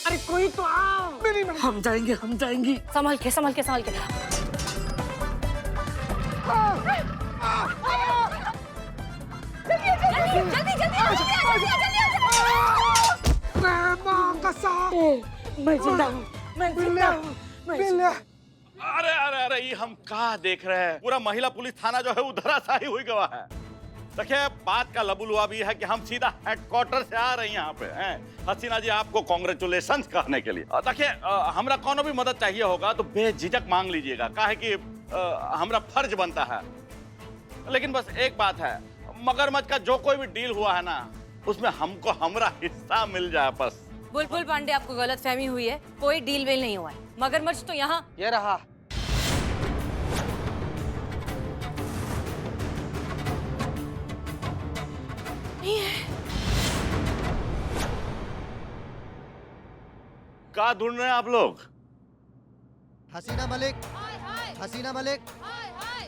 अरे कोई तो आओ। नहीं मैडम, हम जाएंगे, हम जाएंगे। संभाल के संभाल के संभाल के। जल्दी मैं जिंदा हूँ, मैं जिंदा हूँ। अरे अरे अरे, ये हम कहाँ देख रहे हैं? पूरा महिला पुलिस थाना जो है वो धराशायी हुई गवा है। देखिए, बात का लबुलुआ भी है कि हम सीधा हेडक्वार्टर से आ रहे हैं यहाँ पे हैं। हसीना जी, आपको कांग्रेचुलेशन कहने के लिए। देखिए, हमरा कोनो भी मदद चाहिए होगा तो बेझिझक मांग लीजिएगा, काहे कि हमरा फर्ज बनता है। लेकिन बस एक बात है, मगरमच्छ का जो कोई भी डील हुआ है ना, उसमें हमको हमरा हिस्सा मिल जाए बस। बुलबुल पांडे, आपको गलतफहमी हुई है, कोई डील वेल नहीं हुआ है। मगरमच्छ तो यहाँ ये रहा। नहीं है। क्या ढूंढ रहे हैं आप लोग? हसीना मलिक, हसीना मलिक,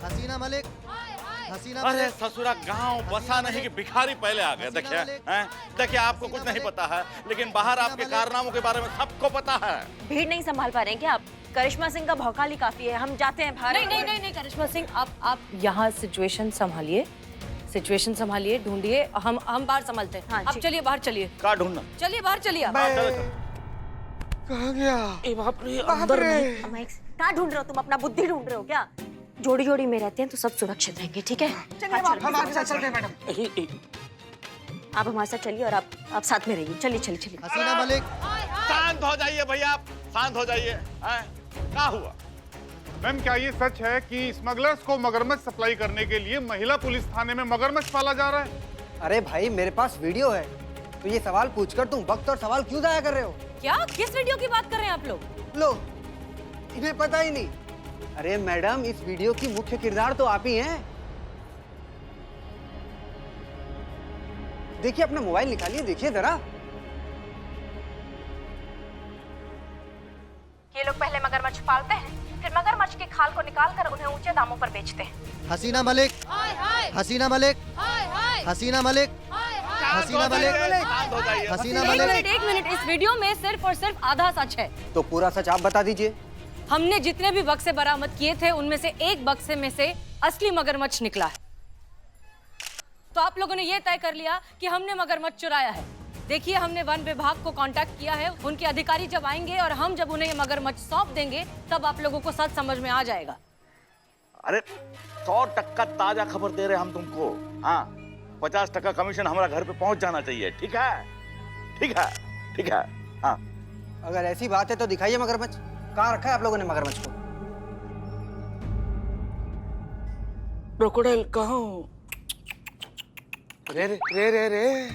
हसीना मलिक, हसीना अरे मलिक। ससुरा गांव बसा नहीं कि भिखारी पहले आ गए। देखिए हैं, देखिए आपको कुछ नहीं पता है, लेकिन बाहर आपके कारनामों के बारे में सबको पता है। भीड़ नहीं संभाल पा रहे हैं क्या आप? करिश्मा सिंह का भौकाल ही काफी है, हम जाते हैं बाहर। नहीं नहीं नहीं नहीं करिश्मा सिंह, आप यहाँ सिचुएशन संभालिए, सिचुएशन संभालिए, ढूंढिए, हम बाहर संभालते हैं। हाँ, आप ठीक। चलिए बाहर, चलिए क्या ढूंढना? चलिए बाहर, चलिए आप। कहाँ गया? ए बाप रे, अंदर नहीं। कहाँ ढूंढ रहे हो तुम? अपना बुद्धि ढूंढ रहे हो क्या? जोड़ी जोड़ी में रहते हैं तो सब सुरक्षित रहेंगे, ठीक है? चलिए हम आपके साथ चलते हैं मैडम। आप हमारे साथ चलिए और आप साथ में रहिए। चलिए चलिए चलिए। हसीना मलिक, शांत हो जाइए भैया, आप शांत हो जाइए। हैं? क्या हुआ? मैम, क्या ये सच है कि स्मगलर्स को मगरमच्छ सप्लाई करने के लिए महिला पुलिस थाने में मगरमच्छ पाला जा रहा है? अरे भाई, मेरे पास वीडियो है, तो ये सवाल पूछकर तुम वक्त और सवाल क्यों जाया कर रहे हो? क्या, किस वीडियो की बात कर रहे हैं आप लोग? लो, इन्हें पता ही नहीं। अरे मैडम, इस वीडियो की मुख्य किरदार तो आप ही हैं। देखिए, अपना मोबाइल निकालिए, देखिए जरा। ये लोग पहले मगरमच्छ पालते हैं, फिर मगरमच्छ के खाल को निकालकर उन्हें ऊंचे दामों पर बेचते हैं। हसीना मलिक, हसीना मलिक, हसीना मलिक, हसीना मलिक, शांत हो जाइए। हसीना एक मलिक। मिनट, एक मिनट, इस वीडियो में सिर्फ और सिर्फ आधा सच है। तो पूरा सच आप बता दीजिए। हमने जितने भी बक्से बरामद किए थे, उनमें से एक बक्से में से असली मगरमच्छ निकला है। तो आप लोगों ने ये तय कर लिया कि हमने मगरमच्छ चुराया है। देखिए, हमने वन विभाग को कांटेक्ट किया है, उनके अधिकारी जब आएंगे और हम जब उन्हें ये मगरमच्छ सौंप देंगे, तब आप लोगों को सच समझ में आ जाएगा। अरे 100% ताजा खबर दे रहे हैं हम तुमको। हाँ, 50% कमीशन हमारा घर पे पहुंच जाना चाहिए। ठीक है, ठीक है, ठीक है। हाँ, अगर ऐसी बात है तो दिखाइए मगरमच्छ। कहाँ रखा है आप लोगों ने मगरमच्छ को? क्रोकोडाइल कहाँ हो? रे रे रे रे रे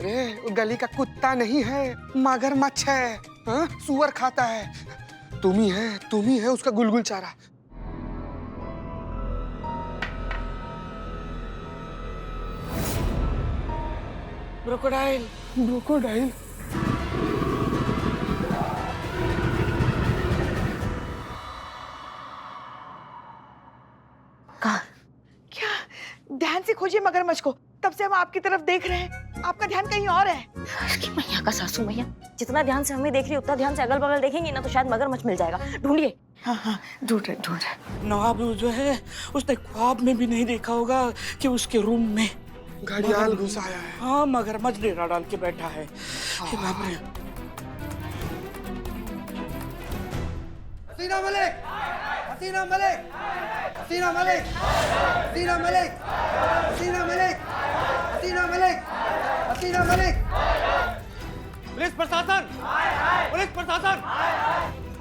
रे, वो गली का कुत्ता नहीं है, मगरमच्छ है। हाँ? सुअर खाता है। तुम ही है उसका गुलगुल चारा। Crocodile, crocodile. क्या? ध्यान से खोजिए मगरमच्छ को, तब से हम आपकी तरफ देख रहे हैं, आपका ध्यान कहीं और है। उसकी मैया का सासू मैया, जितना ध्यान से हमें देख रही उतना ध्यान से अगल बगल देखेंगे ना तो शायद मगरमच्छ मिल जाएगा। ढूंढिए। हाँ, ढूंढ रहे। नवाब जो है, उसने ख्वाब में भी नहीं देखा होगा कि उसके रूम में घड़ियाल घुस आया है। हाँ, मगरमच्छ डेरा डाल के बैठा है। हे बाप रे। हसीना मलिक, हसीना मलिक, हसीना मलिक, हसीना मलिक, हसीना मलिक, हसीना मलिक, हसीना मलिक। पुलिस प्रशासन, पुलिस प्रशासन,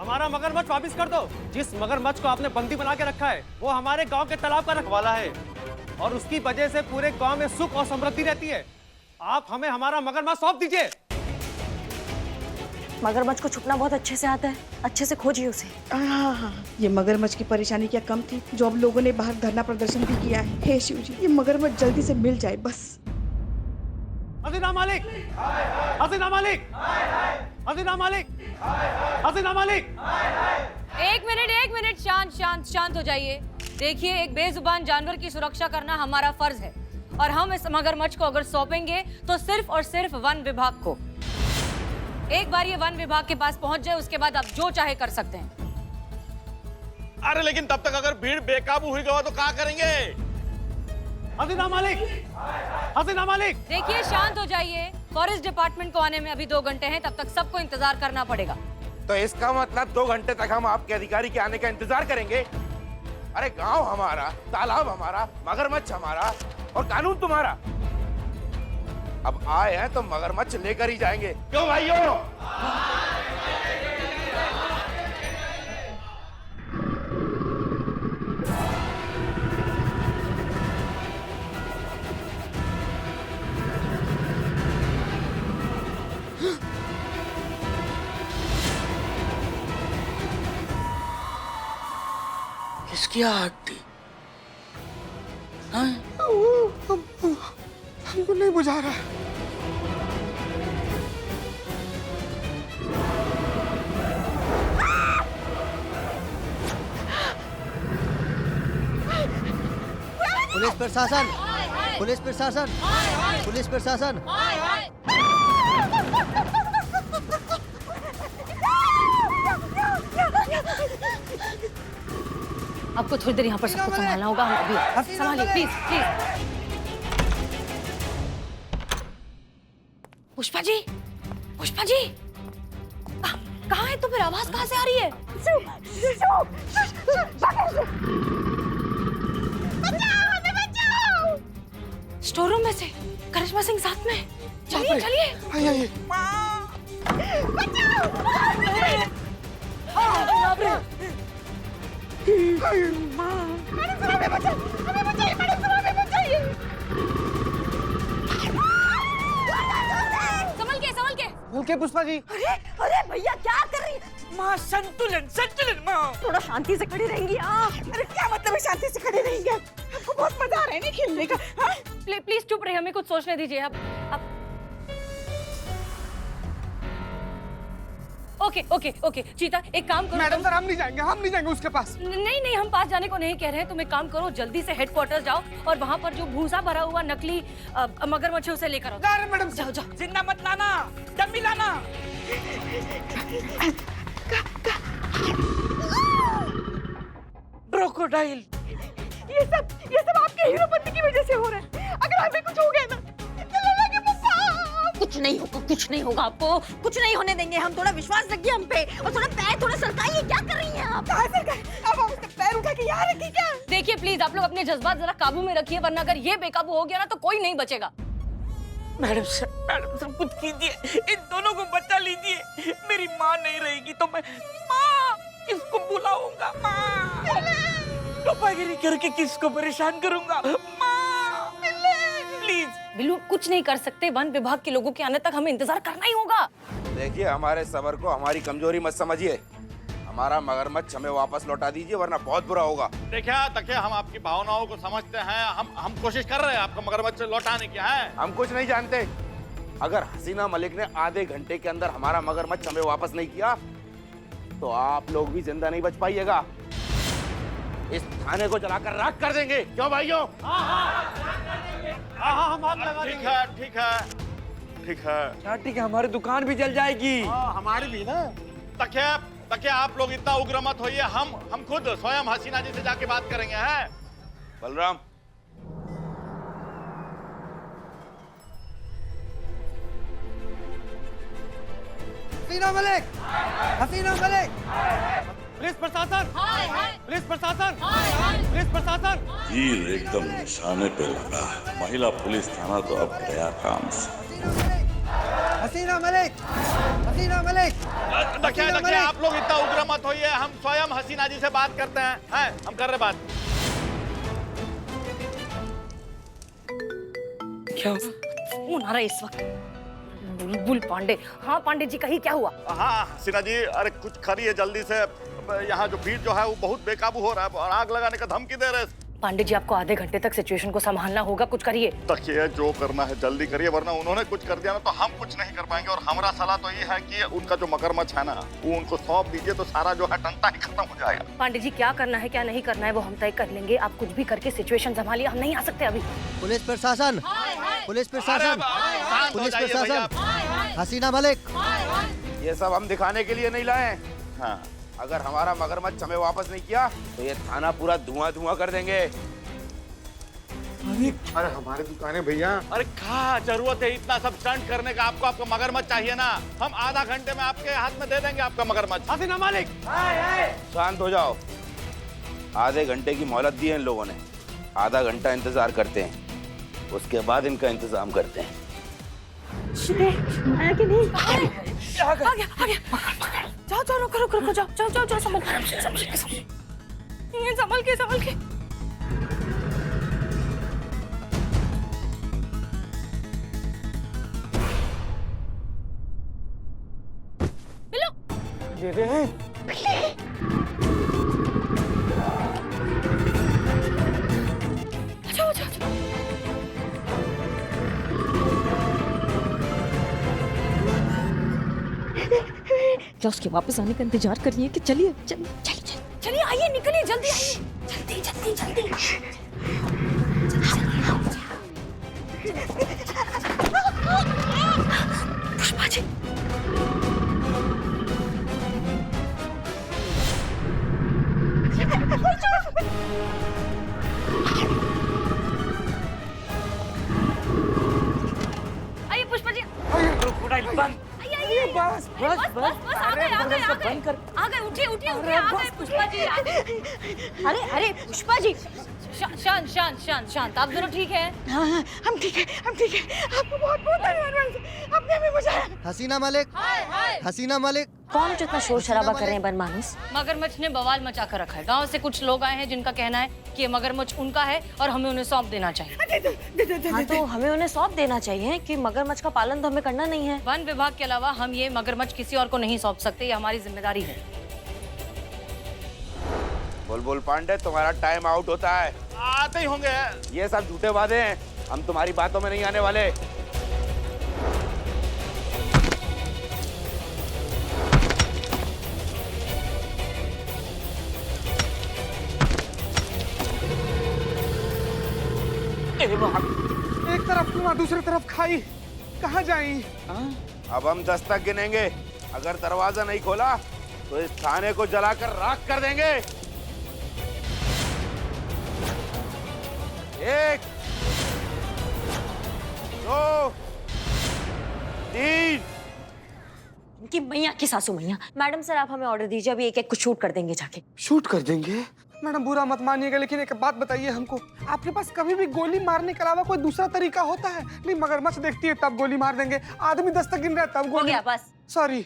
हमारा मगरमच्छ वापस कर दो। जिस मगरमच्छ को आपने बंदी बना के रखा है, वो हमारे गांव के तालाब का रखवाला है और उसकी वजह से पूरे गांव में सुख और समृद्धि रहती है। आप हमें हमारा मगरमच्छ सौंप दीजिए। मगरमच्छ को छुपना बहुत अच्छे से आता है, अच्छे से खोजिए उसे। हाँ, ये मगरमच्छ की परेशानी क्या कम थी जो अब लोगों ने बाहर धरना प्रदर्शन भी किया है। हे शिव जी, ये मगरमच्छ जल्दी से मिल जाए बस। हसीना मालिक, हसीना मालिक, हसीना मालिक, हसीना मालिक। एक मिनट, शांत हो जाइए। देखिए, एक बेजुबान जानवर की सुरक्षा करना हमारा फर्ज है और हम इस मगरमच्छ को अगर सौंपेंगे तो सिर्फ और सिर्फ वन विभाग को। एक बार ये वन विभाग के पास पहुंच जाए उसके बाद आप जो चाहे कर सकते हैं। अरे लेकिन तब तक अगर भीड़ बेकाबू हुई गवा तो क्या करेंगे? हसीना मलिक, हसीना मलिक। देखिए शांत हो जाइए। फॉरेस्ट डिपार्टमेंट को आने में अभी 2 घंटे हैं, तब तक सबको इंतजार करना पड़ेगा। तो इसका मतलब 2 घंटे तक हम आपके अधिकारी के आने का इंतजार करेंगे? अरे गांव हमारा, तालाब हमारा, मगरमच्छ हमारा और कानून तुम्हारा। अब आए हैं तो मगरमच्छ लेकर ही जाएंगे, क्यों भाइयों? किसकी आग थी? हाँ? हमको नहीं बुझा रहा। पुलिस प्रशासन, पुलिस प्रशासन, पुलिस प्रशासन। आपको थोड़ी देर यहाँ पर सब कुछ संभालना होगा। हम अभी संभालिए प्लीज प्लीज। पुष्पा जी, पुष्पा जी, कहाँ है? तो फिर आवाज कहाँ से आ रही है? स्टोर रूम में से करिश्मा सिंह साथ में। चलिए चलिए। आइए आइए। संभल के। भूल पुष्पा जी। अरे अरे भैया क्या कर रही है? माँ संतुलन संतुलन माँ। थोड़ा शांति से खड़ी रहेंगी आप। अरे क्या मतलब है शांति से खड़े रहेंगे? आपको बहुत मजा आ रहा है नहीं खेलने का? हाँ? प्लीज चुप रहिए, हमें कुछ सोचने दीजिए। अब ओके चीता एक काम करो। मैडम सर हम नहीं जाएंगे उसके पास। नहीं हम पास जाने को नहीं कह रहे हैं। तुम एक काम करो, जल्दी से हेडक्वार्टर जाओ और वहाँ पर जो भूसा भरा हुआ नकली मगरमच्छ उसे लेकर आओ। मैडम जाओ जाओ। जिंदा मत लाना, डम्मी लाना। क्रोकोडाइल। ये सब आपके हीरोपंती की वजह से हो रहा है। अगर हमें कुछ हो गया ना, कुछ नहीं होगा आपको, कुछ नहीं होने देंगे हम। थोड़ा विश्वास रखिए हम पे और थोड़ा पैर थोड़ा सरकाइए। क्या कर रही हैं आप? कहाँ सरकाए? अब हम उसका पैर उठा के यहाँ रखी क्या? देखिए प्लीज आप लोग अपने जज्बात जरा काबू में रखिए, वरना अगर ये बेकाबू हो गया ना तो कोई नहीं बचेगा। मैडम सर कुछ कीजिए, इन दोनों को बचा लीजिए। मेरी माँ नहीं रहेगी तो मैं माँ किसको बुलाऊंगा? माँ टोपागिरी करके किसको परेशान करूंगा? माँ प्लीज। बिल्लू कुछ नहीं कर सकते। वन विभाग के लोगों के आने तक हमें इंतजार करना ही होगा। देखिए हमारे सबर को हमारी कमजोरी मत समझिए। हमारा मगरमच्छ हमें वापस लौटा दीजिए वरना बहुत बुरा होगा। देखिए हम आपकी भावनाओं को समझते हैं। हम कोशिश कर रहे हैं आपको मगरमच्छ लौटाने की है। हम कुछ नहीं जानते। अगर हसीना मलिक ने आधे घंटे के अंदर हमारा मगरमच्छ हमें वापस नहीं किया तो आप लोग भी जिंदा नहीं बच पाइएगा। इस थाने को जलाकर राख कर देंगे, क्यों भाइयों? हाँ हम आग लगा देंगे। ठीक है। ठीक है, हमारी दुकान भी जल जाएगी। हमारी भी ना। तकिए आप लोग इतना उग्र मत होइए। हम खुद स्वयं हसीना जी से जाके बात करेंगे। हैं बलराम? हसीना मलिक, हसीना मलिक। पुलिस प्रशासन, पुलिस प्रशासन, पुलिस प्रशासन। तीर एकदम निशाने पे लगा। महिला पुलिस थाना तो अब गया काम से। हसीना मलिक, हसीना मलिक। देखिए आप लोग इतना उग्र मत होइए। हम स्वयं हसीना जी से बात करते हैं। हम कर रहे बात। क्या हुआ? फोन आ रहा है इस वक्त। बुलबुल पांडे। हाँ पांडे जी कही क्या हुआ? हाँ हसीना जी, अरे कुछ करिए जल्दी से। यहाँ जो भीड़ जो है वो बहुत बेकाबू हो रहा है और आग लगाने का धमकी दे रहे हैं। पांडे जी आपको आधे घंटे तक सिचुएशन को संभालना होगा, कुछ करिए। देखिए जो करना है जल्दी करिए वरना उन्होंने कुछ कर दिया ना तो हम कुछ नहीं कर पाएंगे। और हमारा सलाह तो ये है कि उनका जो मगरमच्छ है ना वो उनको सौंप दीजिए तो सारा जो है टंटा ही खत्म हो जाएगा। पांडे जी क्या करना है क्या नहीं करना है वो हम तय कर लेंगे। आप कुछ भी करके सिचुएशन संभालिए, हम नहीं आ सकते अभी। पुलिस प्रशासन, पुलिस प्रशासन, पुलिस प्रशासन। हसीना मलिक, ये सब हम दिखाने के लिए नहीं लाए हैं। हाँ, अगर हमारा मगरमच्छ हमें वापस नहीं किया तो ये थाना पूरा धुआं धुआं कर देंगे। अरे हमारी दुकान है भैया। अरे क्या जरूरत है इतना सब स्टंट करने का? आपको आपका मगरमच्छ चाहिए ना, हम आधा घंटे में आपके हाथ में दे देंगे आपका मगरमच्छ। हसीना मलिक, शांत हो जाओ। आधे घंटे की मोहलत दी है इन लोगों ने, आधा घंटा इंतजार करते हैं, उसके बाद इनका इंतजाम करते हैं। आया कि नहीं? आ गया। जाओ रुको जाओ संभल के। दे दे। अच्छा। क्या उसके वापस आने का इंतजार कर रही है कि चलिए आइए निकलिए जल्दी आइए जल्दी। पुष्पा जी, आइए पुष्पा जी। बस आ गए उठिए आ गए पुष्पा जी आ गए। अरे पुष्पा जी, शांत। आप दोनों ठीक हैं? हाँ, हम ठीक है। आपको बहुत धन्यवाद, आपने हमें बचाया। हसीना मलिक, हसीना मलिक। कौन जो इतना शोर शराबा कर रहे हैं बनमानस? मगरमच्छ ने बवाल मचा कर रखा है। गांव से कुछ लोग आए हैं जिनका कहना है कि ये मगरमच्छ उनका है और हमें उन्हें सौंप देना चाहिए। हाँ, तो हमें उन्हें सौंप देना चाहिए कि मगरमच्छ का पालन तो हमें करना नहीं है। वन विभाग के अलावा हम ये मगरमच्छ किसी और को नहीं सौंप सकते, ये हमारी जिम्मेदारी है। बुलबुल पांडे, तुम्हारा टाइम आउट होता है। आते ही होंगे। ये सब झूठे वादे हैं, हम तुम्हारी बातों में नहीं आने वाले। एक तरफ कुआं दूसरी तरफ खाई, कहाँ जाई? अब हम 10 तक गिनेंगे, अगर दरवाजा नहीं खोला तो इस थाने को जलाकर राख कर देंगे। 1 2 3। इनकी मैया की सासू मैया। मैडम सर, आप हमें ऑर्डर दीजिए, अभी एक को शूट कर देंगे जाके। शूट कर देंगे? मैडम बुरा मत मानिएगा, लेकिन एक बात बताइए हमको, आपके पास कभी भी गोली मारने के अलावा कोई दूसरा तरीका होता है? नहीं, मगरमच्छ देखती है तब गोली मार देंगे, आदमी 10 तक गिन रहा है तब हो गोली। गया बस। सॉरी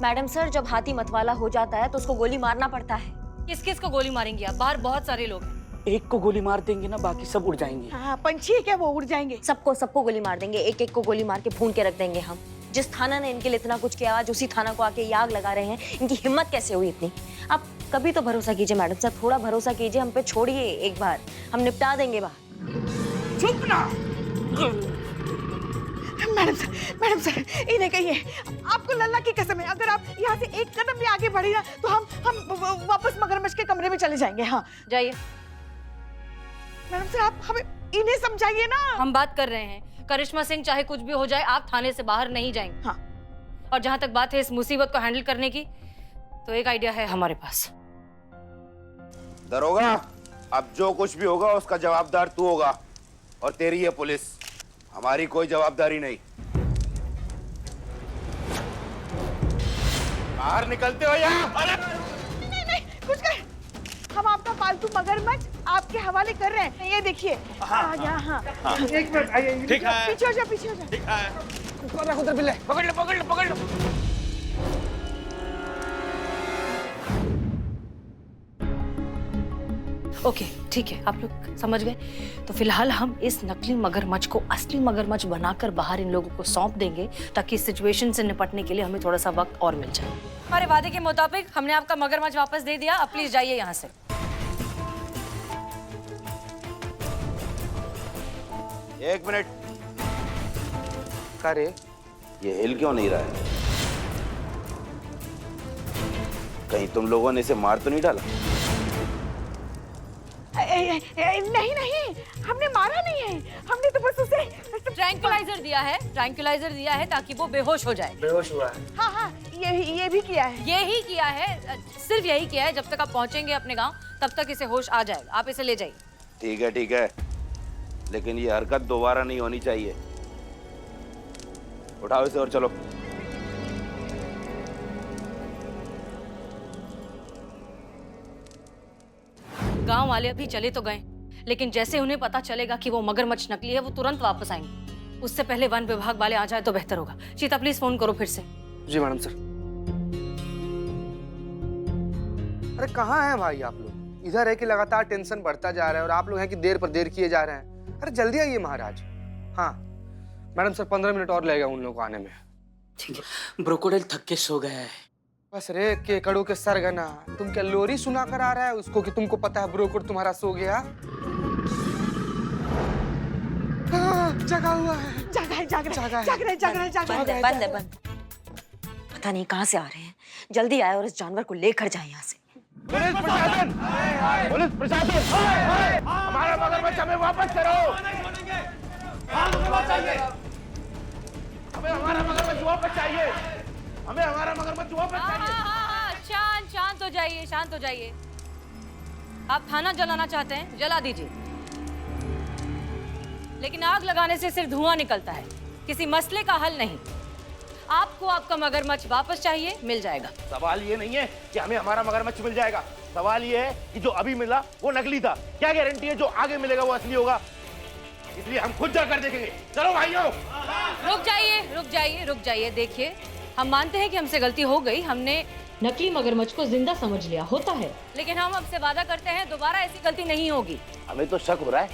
मैडम सर, जब हाथी मतवाला हो जाता है तो उसको गोली मारना पड़ता है। किस को गोली मारेंगे आप? बाहर बहुत सारे लोग हैं। एक को गोली मार देंगे ना, बाकी सब उड़ जाएंगे। हाँ, पंछी है क्या, वो उड़ जाएंगे। सबको गोली मार देंगे, एक को गोली मार के भून के रख देंगे हम। जिस थाना ने इनके लिए इतना कुछ किया, आज उसी थाना को आके ये आग लगा रहे हैं। इनकी हिम्मत कैसे हुई इतनी? आप कभी तो भरोसा कीजिए मैडम सर, थोड़ा भरोसा कीजिए हम पे, छोड़िए एक बार, हम निपटा देंगे बाहर। चुप ना। मैडम सर, इन्हें कहिए, आपको लल्ला की कसम है, अगर आप यहाँ से एक कदम भी आगे बढ़ी ना तो हम वापस मगरमच्छ के कमरे में चले जाएंगे। हाँ जाइए। मैडम सर, आप हमें इन्हें समझाइए ना। हम बात कर रहे हैं, करिश्मा सिंह चाहे कुछ भी हो जाए, आप थाने से बाहर नहीं जाएंगे। हाँ। और जहां तक बात है इस मुसीबत को हैंडल करने की, तो एक आइडिया है हमारे पास। दरोगा, अब जो कुछ भी होगा उसका जवाबदार तू होगा, और तेरी ये पुलिस, हमारी कोई जवाबदारी नहीं। बाहर निकलते हो यहाँ? नहीं, कुछ कर, हम आपका पालतू मगरमच्छ आपके हवाले कर रहे हैं, ये देखिए। हाँ। एक मिनट आइए। ठीक है, पीछे हो जा। ठीक है। उधर बिल्ले, पकड़ लो। ओके, ठीक है, आप लोग समझ गए। तो फिलहाल हम इस नकली मगरमच्छ को असली मगरमच्छ बनाकर बाहर इन लोगों को सौंप देंगे, ताकि इस सिचुएशन से निपटने के लिए हमें थोड़ा सा वक्त और मिल जाए। हमारे वादे के मुताबिक हमने आपका मगरमच्छ वापस दे दिया, अब प्लीज जाइए यहाँ से। एक मिनट। करे ये हिल क्यों नहीं रहा है? कहीं तुम लोगों ने इसे मार तो नहीं डाला? नहीं नहीं, हमने मारा नहीं है, हमने तो बस उसे ट्रैंक्विलाइजर दिया है ताकि वो बेहोश हो जाए। बेहोश हुआ है। हाँ हाँ, ये भी किया है। यही किया है, सिर्फ यही किया है। जब तक आप पहुंचेंगे अपने गांव तब तक इसे होश आ जाएगा। आप इसे ले जाइए। ठीक है, लेकिन ये हरकत दोबारा नहीं होनी चाहिए। उठाओ इसे और चलो। गांव वाले अभी चले तो गए, लेकिन जैसे उन्हें पता चलेगा कि वो मगरमच्छ नकली है, वो तुरंत वापस आएंगे। उससे पहले वन विभाग वाले आ जाए तो बेहतर होगा। चीता प्लीज फोन करो फिर से। जी मैडम सर। अरे कहाँ हैं भाई आप लोग? इधर है कि लगातार टेंशन बढ़ता जा रहा है और आप लोग हैं कि देर पर देर किए जा रहे हैं। अरे जल्दी आइए महाराज। हाँ मैडम सर, 15 मिनट और लगेगा उन लोगों को आने में। ठीक है, ब्रोकोडाइल थक के सो गया है। बस रे केकड़ों के सरगना, तुम क्या लोरी सुना कर आ रहा है उसको कि तुमको पता है ब्रोकोड तुम्हारा सो गया? जगा हुआ है। बंद। पता नहीं कहाँ से आ रहे हैं। जल्दी आए और इस जानवर को लेकर जाए यहाँ से। पुलिस प्रशासन, हमारा मगरमच्छ हमें वापस करो। हमें हमारा मगरमच्छ वापस चाहिए। शांत हो जाइए। आप थाना जलाना चाहते हैं, जला दीजिए, लेकिन आग लगाने से सिर्फ धुआं निकलता है, किसी मसले का हल नहीं। आपको आपका मगरमच्छ वापस चाहिए, मिल जाएगा। सवाल ये नहीं है कि हमें हमारा मगरमच्छ मिल जाएगा, सवाल ये है कि जो अभी मिला वो नकली था। क्या गारंटी है जो आगे मिलेगा वो असली होगा? इसलिए हम खुद जाकर देखेंगे। चलो भाइयों। रुक जाइए। देखिए, हम मानते हैं कि हमसे गलती हो गई, हमने नकली मगरमच्छ को जिंदा समझ लिया, होता है, लेकिन हम आपसे वादा करते हैं दोबारा ऐसी गलती नहीं होगी। हमें तो शक हो रहा है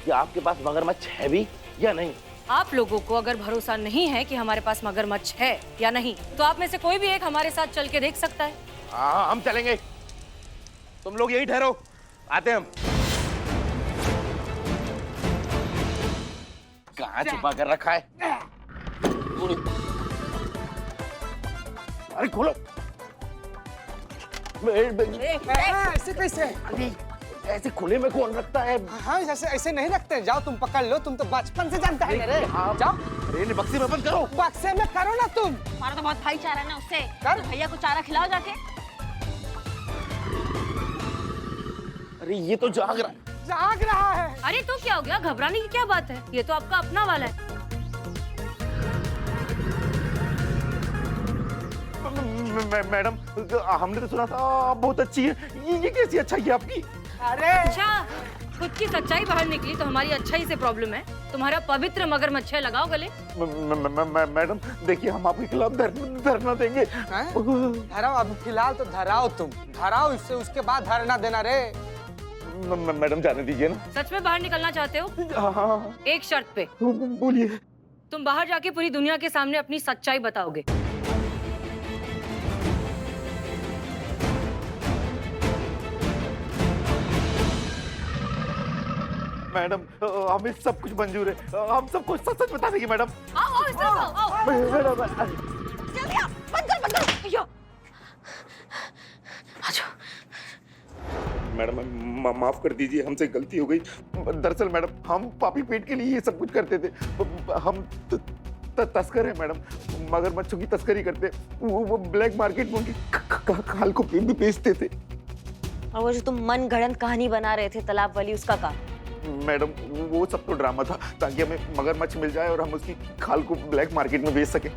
कि आपके पास मगरमच्छ है भी या नहीं। आप लोगों को अगर भरोसा नहीं है कि हमारे पास मगरमच्छ है या नहीं, तो आप में से कोई भी एक हमारे साथ चल के देख सकता है। हाँ, हम चलेंगे, तुम लोग यही ठहरो, आते हैं हम। कहाँ छुपा कर रखा है? अरे खोलो। ऐसे कैसे? ऐसे खुले में कौन रखता है? हाँ ऐसे नहीं रखते। जाओ तुम पकड़ लो, तुम तो बचपन से जानता है मेरे। जाओ। अरे बक्से में बंद करो। बक्से में करो ना तुम। हमारा तो बहुत भाईचारा है ना उससे। कर। तो भैया को चारा खिलाओ जाके। अरे ये तो जाग रहा है। अरे तो क्या हो गया, घबराने की क्या बात है? ये तो आपका अपना वाला है। मैडम, हमने तो सुना था आप बहुत अच्छी है। ये कैसी अच्छाई है आपकी? अरे अच्छा, खुद की सच्चाई बाहर निकली तो हमारी अच्छाई से प्रॉब्लम है। तुम्हारा पवित्र मगरमच्छ है, लगाओ गले। मैडम देखिए, हम आपके खिलाफ धरना देंगे। धराओ, अब फिलहाल तो धराओ, तुम धराओ इससे, उसके बाद धरना देना रे। मैडम जाने दीजिए ना। सच में बाहर निकलना चाहते हो? हाँ। एक शर्त पे। बोलिए। तुम बाहर जाके पूरी दुनिया के सामने अपनी सच्चाई बताओगे। मैडम हमें सब कुछ मंजूर है, हम सब कुछ सच बता देंगे मैडम। आओ इस तरफ आओ। जल्दी आओ, बंद कर। यो। मैडम माफ कर दीजिए, हमसे गलती हो गई। दरअसल मैडम हम पापी पेट के लिए ये सब कुछ करते थे। हम तस्कर हैं मैडम, मगरमच्छों की तस्करी करते। वो ब्लैक मार्केट में उनकी खाल को भी बेचते थे। और वो जो तुम मन गढ़ंत कहानी बना रहे थे तालाब वाली, उसका काम? मैडम वो सब तो ड्रामा था, ताकि हमें मगरमच्छ मिल जाए और हम उसकी खाल को ब्लैक मार्केट में बेच सके।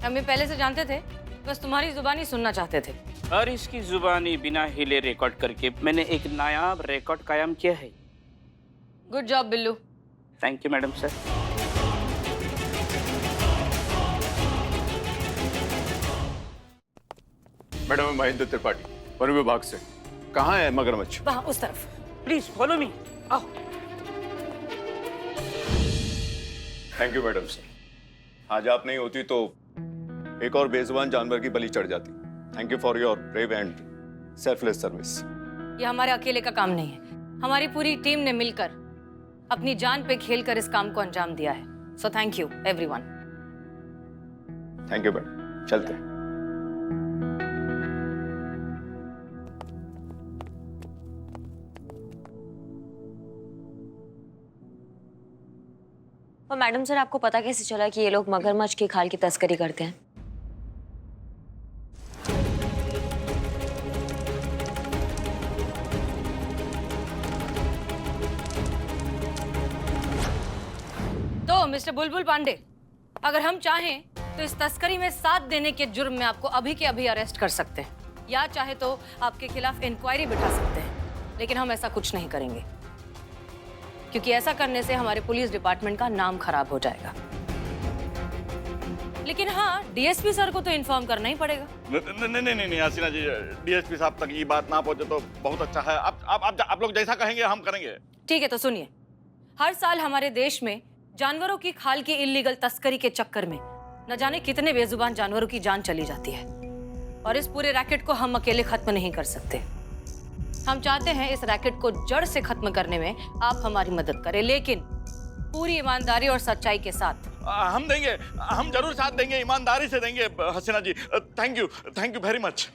हमें पहले से जानते थे, बस तुम्हारी जुबानी सुनना चाहते थे। और इसकी जुबानी बिना हिले रिकॉर्ड करके मैंने एक नायाब रिकॉर्ड कायम किया है। Good job Billu. Thank you madam sir. Madam मैं महेंद्र त्रिपाठी, वन विभाग से। कहाँ है मगरमच्छ? वहाँ उस तरफ। प्लीज फॉलो मी, आओ। थैंक यू मैडम सर, आज आप नहीं होती तो एक और बेजुबान जानवर की बलि चढ़ जाती। Thank you for your brave and selfless service. ये हमारे अकेले का काम नहीं है, हमारी पूरी टीम ने मिलकर अपनी जान पे खेलकर इस काम को अंजाम दिया है। So thank you everyone. Thank you madam, चलते हैं। मैडम सर, आपको पता कैसे चला कि ये लोग मगरमच्छ की खाल की तस्करी करते हैं? तो मिस्टर बुलबुल पांडे, अगर हम चाहें तो इस तस्करी में साथ देने के जुर्म में आपको अभी के अभी अरेस्ट कर सकते हैं, या चाहे तो आपके खिलाफ इंक्वायरी बिठा सकते हैं, लेकिन हम ऐसा कुछ नहीं करेंगे क्योंकि ऐसा करने से हमारे पुलिस डिपार्टमेंट का नाम खराब हो जाएगा। लेकिन हाँ, डीएसपी सर को तो इन्फॉर्म करना ही पड़ेगा। नहीं हसीना जी, डीएसपी साहब तक ये बात ना पहुंचे तो बहुत अच्छा है। आप लोग जैसा कहेंगे हम करेंगे। ठीक है, तो सुनिए, हर साल हमारे देश में जानवरों की खाल की इल्लीगल तस्करी के चक्कर में न जाने कितने बेजुबान जानवरों की जान चली जाती है, और इस पूरे रैकेट को हम अकेले खत्म नहीं कर सकते। हम चाहते हैं इस रैकेट को जड़ से खत्म करने में आप हमारी मदद करें, लेकिन पूरी ईमानदारी और सच्चाई के साथ। हम देंगे, हम जरूर साथ देंगे, ईमानदारी से देंगे Hasina ji. Thank you very much.